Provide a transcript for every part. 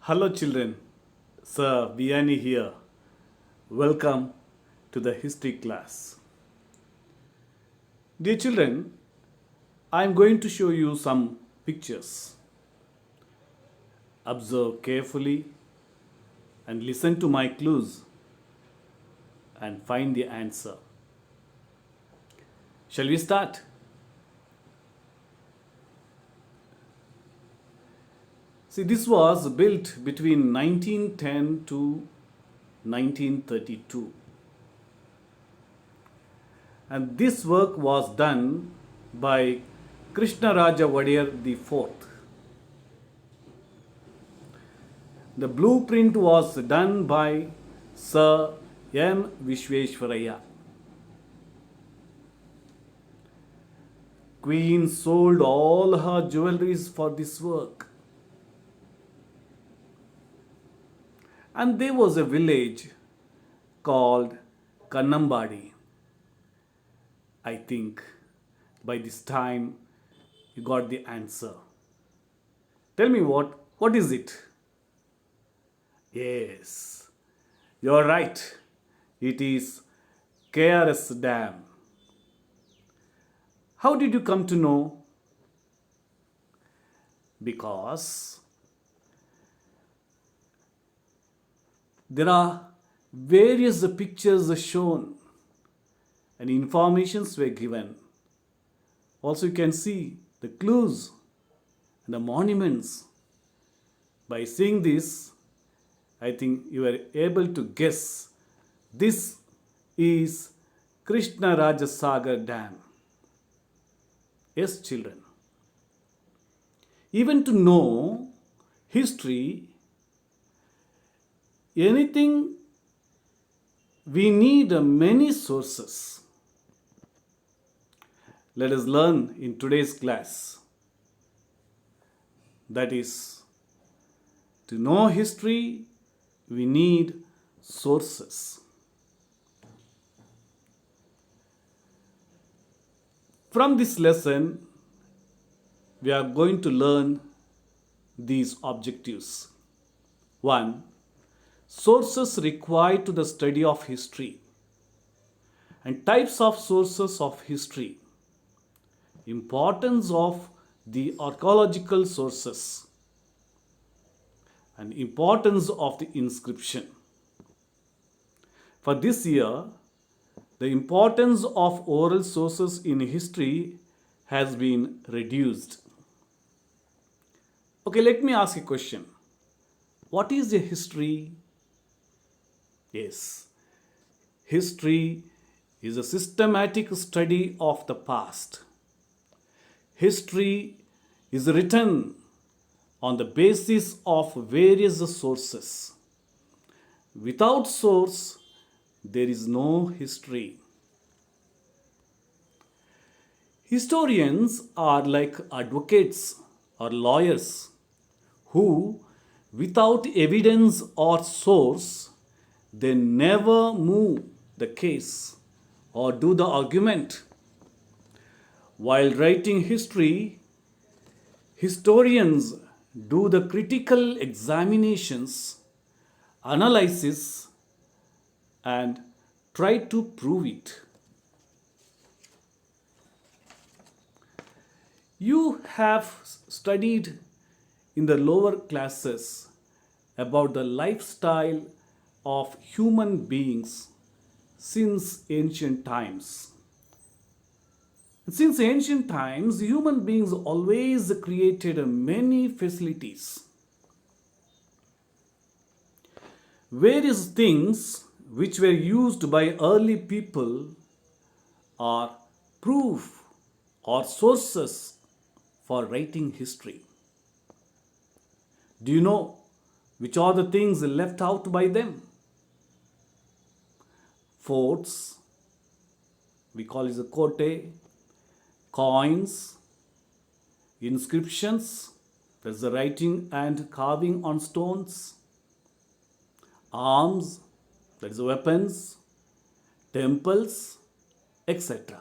Hello, children. Sir Vianney here. Welcome to the history class. Dear children, I am going to show you some pictures. Observe carefully and listen to my clues and find the answer. Shall we start? See, this was built between 1910 to 1932. And this work was done by Krishnaraja Wadiyar the Fourth. The blueprint was done by Sir M. Vishveshwaraya. Queen sold all her jewelries for this work. And there was a village called Kannambadi. I think by this time you got the answer. Tell me what is it? Yes, you're right. It is KRS Dam. How did you come to know? Because there are various pictures shown and informations were given. Also, you can see the clues and the monuments. By seeing this, I think you are able to guess this is Krishna Sagar Dam. Yes, children. Even to know history, anything we need many sources. Let us learn in today's class. That is, to know history, we need sources. From this lesson, we are going to learn these objectives. 1. Sources required to the study of history and types of sources of history. Importance of the archaeological sources and importance of the inscription. For this year, the importance of oral sources in history has been reduced. Okay, let me ask a question. What is a history? Yes, history is a systematic study of the past. History is written on the basis of various sources. Without source, there is no history. Historians are like advocates or lawyers who, without evidence or source, they never move the case or do the argument. While writing history, historians do the critical examinations, analysis, and try to prove it. You have studied in the lower classes about the lifestyle of human beings since ancient times. Since ancient times, human beings always created many facilities. Various things which were used by early people are proof or sources for writing history. Do you know which are the things left out by them? Forts, we call it the cote, coins, inscriptions, that's the writing and carving on stones, arms, that is the weapons, temples, etc.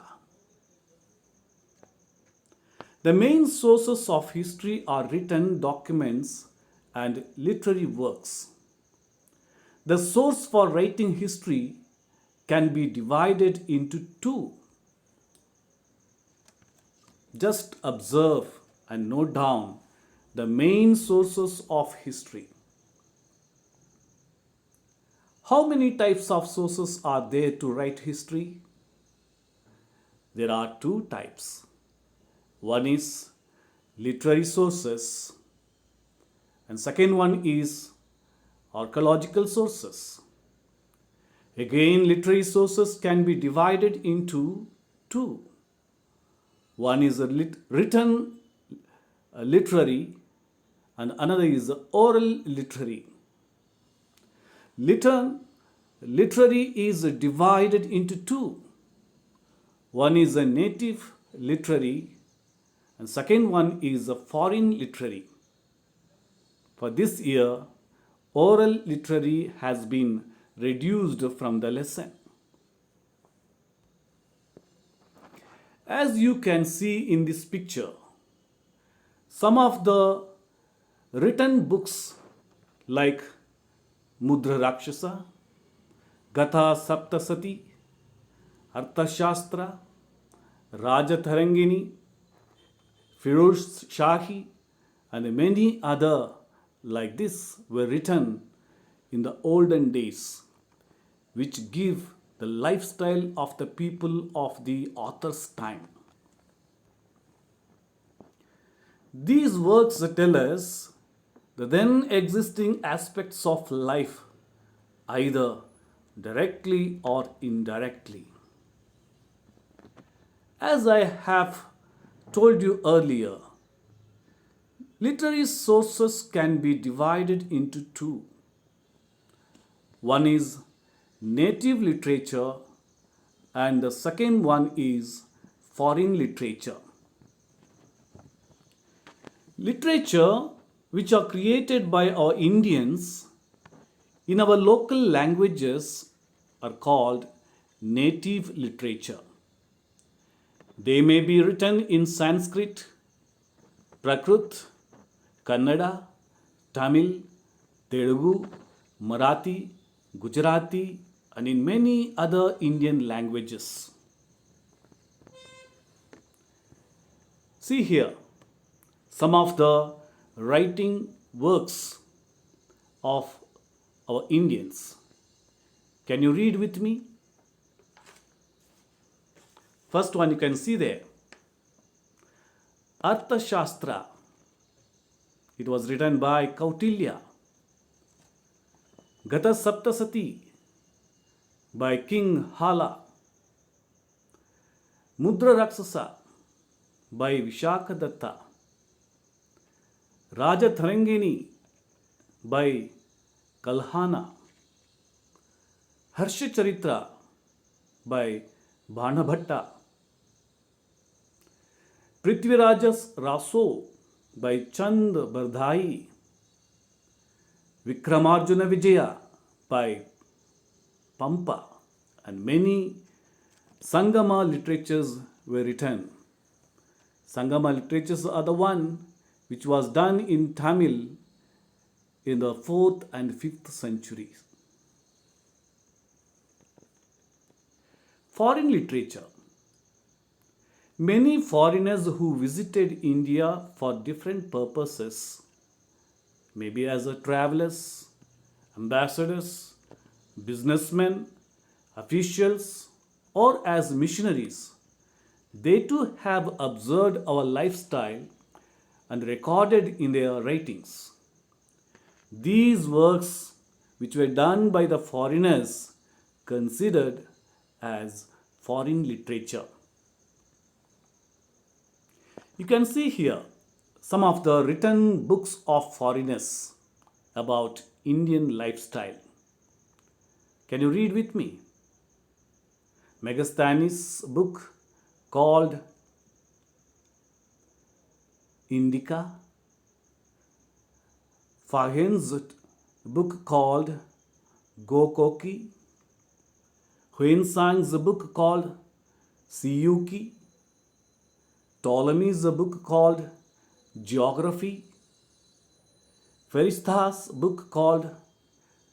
The main sources of history are written documents and literary works. The source for writing history can be divided into two. Just observe and note down the main sources of history. How many types of sources are there to write history? There are two types. One is literary sources, and second one is archaeological sources. Again, literary sources can be divided into two. One is a written literary and another is oral literary. Literary is divided into two. One is a native literary and second one is a foreign literary. For this year, oral literary has been reduced from the lesson. As you can see in this picture, some of the written books like Mudra Rakshasa, Gatha Saptasati, Arthashastra, Rajatharangini, Firoz Shahi, and many other like this were written in the olden days, which give the lifestyle of the people of the author's time. These works tell us the then existing aspects of life, either directly or indirectly. As I have told you earlier, literary sources can be divided into two. One is native literature and the second one is foreign literature. Literature which are created by our Indians in our local languages are called native literature. They may be written in Sanskrit, Prakrit, Kannada, Tamil, Telugu, Marathi, Gujarati, and in many other Indian languages. See here some of the writing works of our Indians. Can you read with me? First one you can see there. Arthashastra. It was written by Kautilya. Gata Saptasati by King Hala. Mudra Rakshasa by Vishakadatta. Rajatharangini by Kalhana. Harsha Charitra by Bhanabhatta. Prithvirajas Raso by Chand Bardhai. Vikramarjuna Vijaya by Pampa, and many Sangama literatures were written. Sangama literatures are the one which was done in Tamil in the 4th and 5th centuries. Foreign literature. Many foreigners who visited India for different purposes, maybe as a travelers, ambassadors, businessmen, officials, or as missionaries, they too have observed our lifestyle and recorded in their writings. These works, which were done by the foreigners, considered as foreign literature. You can see here some of the written books of foreigners about Indian lifestyle. Can you read with me? Megasthenes' book called Indica, Fahen's book called Gokoki, Huensang's book called Siyuki, Ptolemy's book called Geography, Ferishta's book called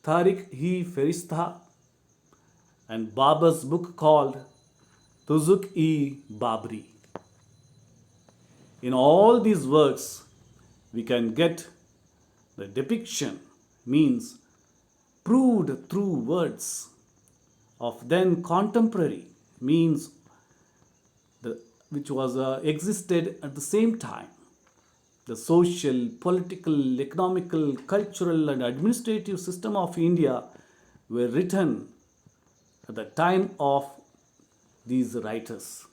Tariq-i-Ferishta, and Babur's book called Tuzuk-i-Babri. In all these works, we can get the depiction, means proved through words of then contemporary, means which was existed at the same time. The social, political, economical, cultural, and administrative system of India were written at the time of these writers.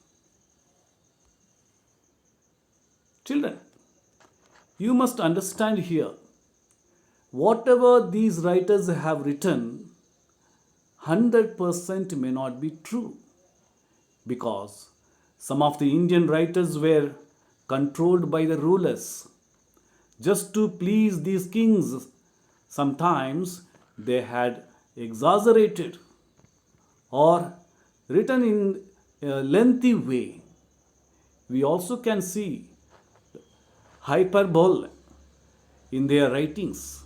Children, you must understand here, whatever these writers have written, 100% may not be true, because some of the Indian writers were controlled by the rulers. Just to please these kings, sometimes they had exaggerated or written in a lengthy way. We also can see hyperbole in their writings.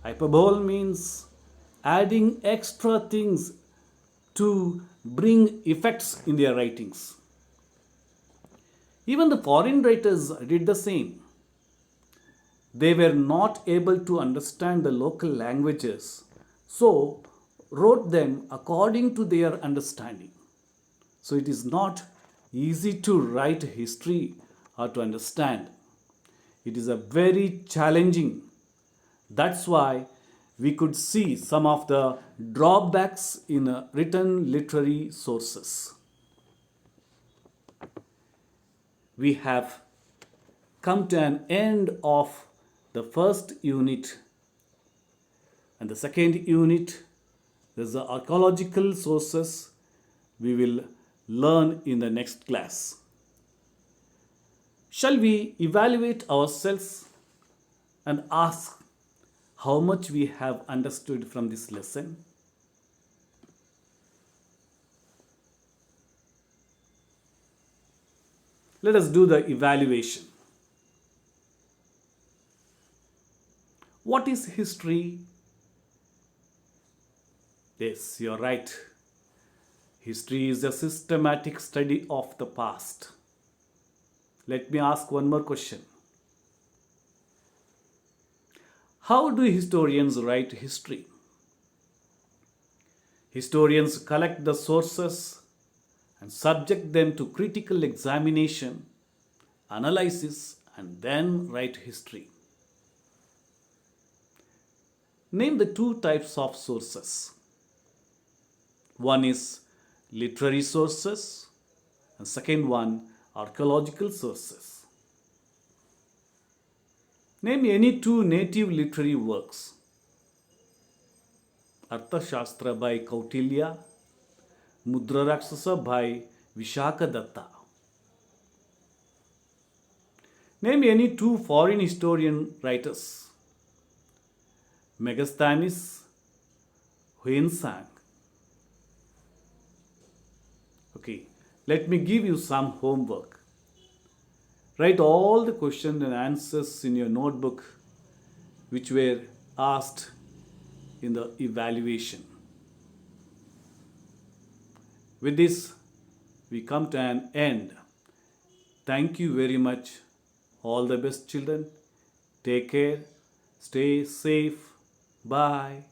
Hyperbole means adding extra things to bring effects in their writings. Even the foreign writers did the same. They were not able to understand the local languages, so wrote them according to their understanding. So it is not easy to write history or to understand. It is a very challenging. That's why we could see some of the drawbacks in written literary sources. We have come to an end of the first unit, and the second unit is the archaeological sources we will learn in the next class. Shall we evaluate ourselves and ask how much we have understood from this lesson? Let us do the evaluation. What is history? Yes, you're right. History is a systematic study of the past. Let me ask one more question. How do historians write history? Historians collect the sources and subject them to critical examination, analysis, and then write history. Name the two types of sources. One is literary sources, and second one archaeological sources. Name any two native literary works. Arthashastra by Kautilya, Mudra Rakshasa by Vishakadatta. Name any two foreign historian writers. Megasthenes, Huinsang. Okay, let me give you some homework. Write all the questions and answers in your notebook which were asked in the evaluation. With this, we come to an end. Thank you very much. All the best, children. Take care. Stay safe. Bye.